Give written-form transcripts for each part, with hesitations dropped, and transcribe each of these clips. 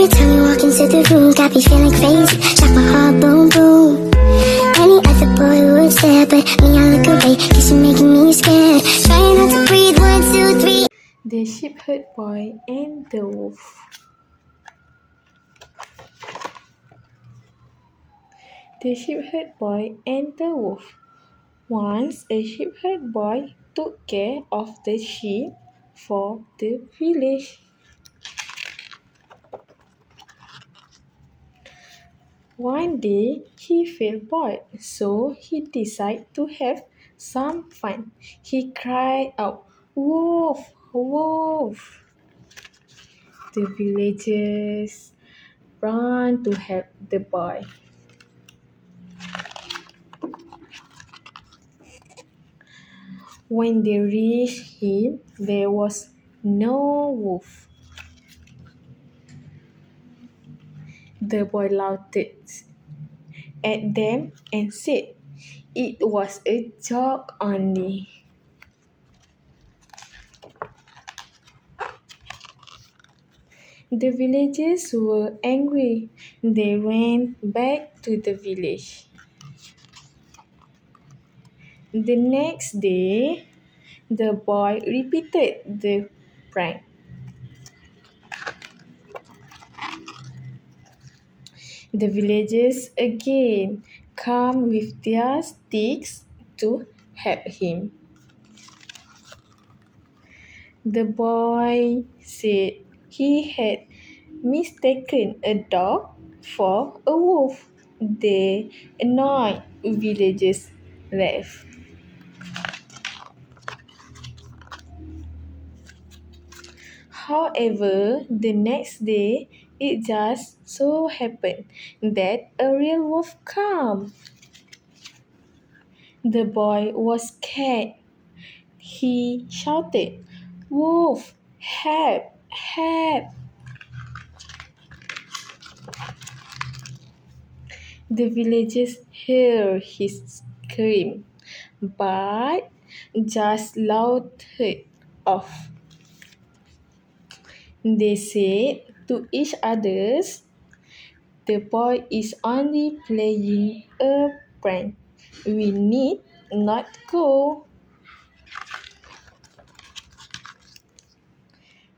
time you walk into the room, got me feeling crazy. Shot my heart, boom, boom. Any other boy would stare, but me, I look away, cause you're making me scared. Trying not to breathe, 1, 2, 3. The Shepherd Boy and the Wolf. The Shepherd Boy and the Wolf. Once a shepherd boy took care of the sheep for the village. One day he felt bored, so he decided to have some fun. He cried out, "Wolf! Wolf!" The villagers ran to help the boy. When they reached him, there was no wolf. The boy laughed at them and said it was a joke only. The villagers were angry. They went back to the village. The next day, the boy repeated the prank. The villagers again come with their sticks to help him. The boy said he had mistaken a dog for a wolf. The annoyed villagers left. However, the next day, it just so happened that a real wolf came. The boy was scared. He shouted, "Wolf, help, help!" The villagers heard his scream, but just laughed off. They said to each other, "The boy is only playing a prank. We need not go."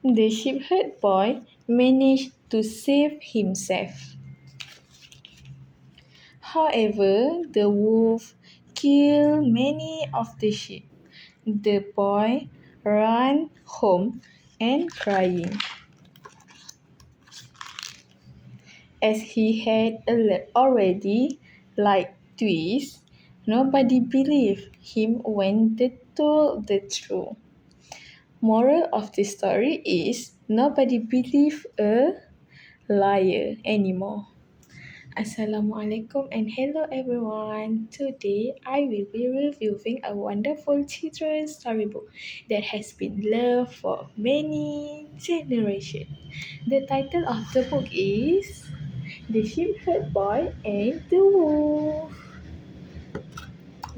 The shepherd boy managed to save himself. However, the wolf killed many of the sheep. The boy ran home and crying. As he had already lied twice, nobody believed him when they told the truth. Moral of the story is nobody believe a liar anymore. Assalamualaikum and hello everyone. Today I will be reviewing a wonderful children's storybook that has been loved for many generations. The title of the book is The Shepherd Boy and the Wolf.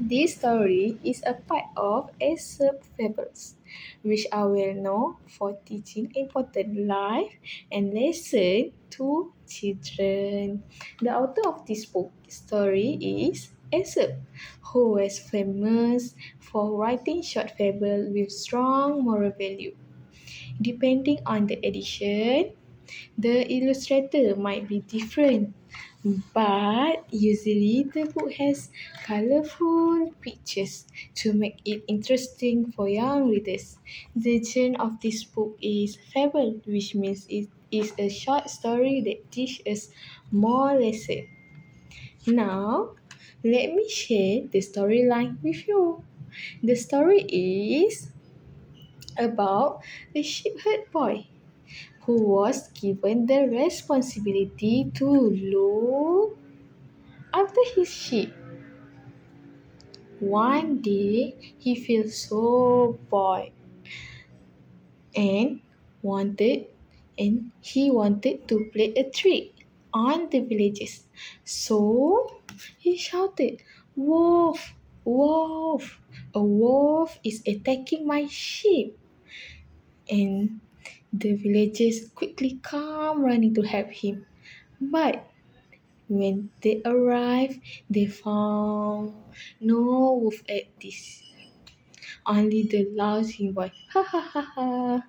This story is a part of Aesop Fables, which are well known for teaching important life and lesson to children. The author of this book story is Aesop, who was famous for writing short fables with strong moral value. Depending on the edition, the illustrator might be different, but usually the book has colorful pictures to make it interesting for young readers. The genre of this book is fable, which means it is a short story that teaches more lesson. Now, let me share the storyline with you. The story is about a shepherd boy who was given the responsibility to look after his sheep. One day, he felt so bored and wanted he wanted to play a trick on the villagers. So he shouted, "Wolf, wolf, a wolf is attacking my sheep." And The villagers quickly come running to help him. But when they arrived, they found no wolf at this. Only the laughing boy. Ha ha ha ha.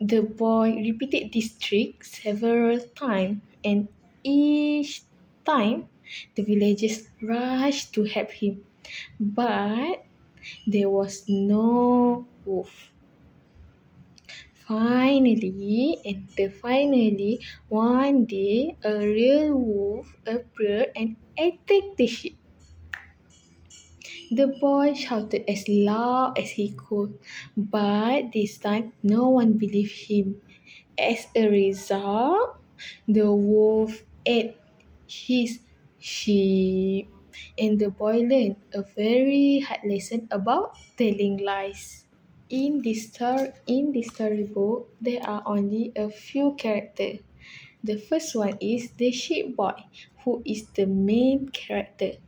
The boy repeated this trick several times, and each time the villagers rushed to help him. But there was no wolf. Finally, one day, a real wolf appeared and attacked the sheep. The boy shouted as loud as he could, but this time no one believed him. As a result, the wolf ate his sheep, and the boy learned a very hard lesson about telling lies. In this storybook, there are only a few characters. The first one is the sheep boy, who is the main character.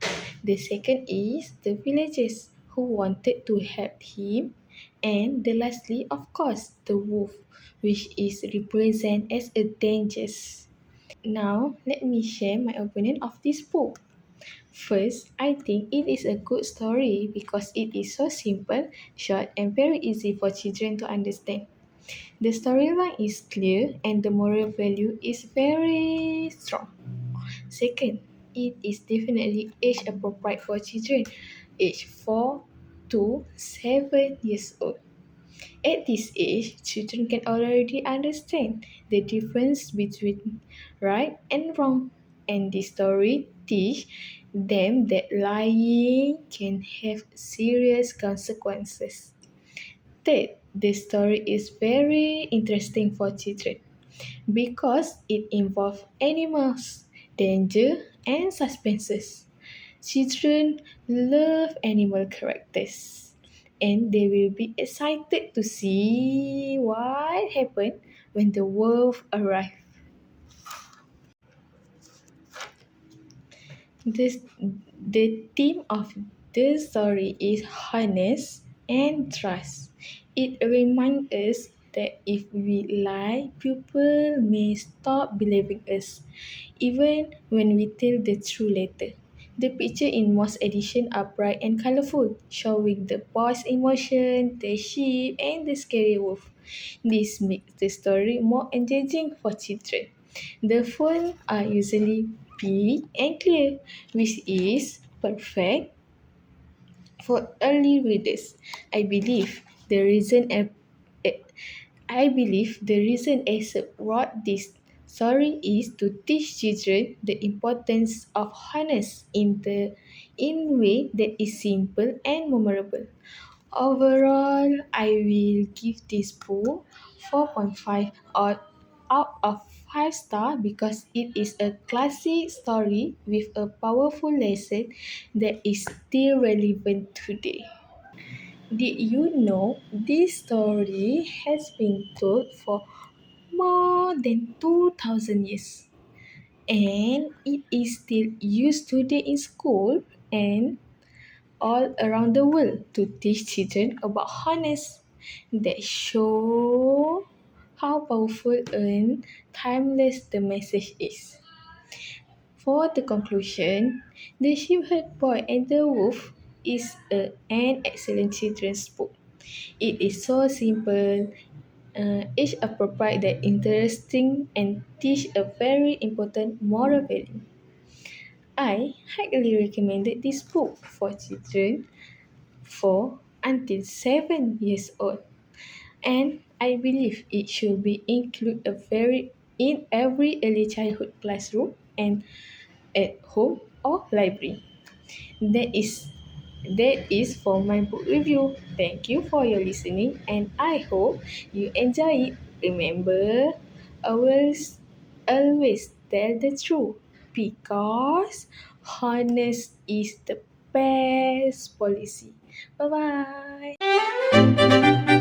The second is the villagers who wanted to help him, and the lastly, of course, the wolf, which is represented as a danger. Now, let me share my opinion of this book. First, I think it is a good story because it is so simple, short, and very easy for children to understand. The storyline is clear and the moral value is very strong. Second, it is definitely age appropriate for children age 4 to 7 years old. At this age, children can already understand the difference between right and wrong, and the story teach them that lying can have serious consequences. Third, the story is very interesting for children because it involves animals, danger, and suspenses. Children love animal characters and they will be excited to see what happened when the wolf arrived. This, the theme of the story is honest and trust. It reminds us that if we lie, people may stop believing us, even when we tell the truth later. The picture in most editions are bright and colorful, showing the boy's emotion, the sheep, and the scary wolf. This makes the story more engaging for children. The fonts are usually big and clear, which is perfect for early readers. I believe the reason eh, I believe the reason Aesop wrote this story is to teach children the importance of honest in way that is simple and memorable. Overall, I will give this book 4.5 out of 5 star because it is a classic story with a powerful lesson that is still relevant today. Did you know this story has been told for more than 2000 years and it is still used today in school and all around the world to teach children about honest that show how powerful and timeless the message is. For the conclusion, The Shepherd Boy and the Wolf is an excellent children's book. It is so simple, age appropriate that interesting and teach a very important moral value. I highly recommended this book for children 4 until 7 years old, and I believe it should be included in every early childhood classroom and at home or library. That is that is for my book review. Thank you for your listening and I hope you enjoy it. Remember, always tell the truth because honest is the best policy. Bye bye.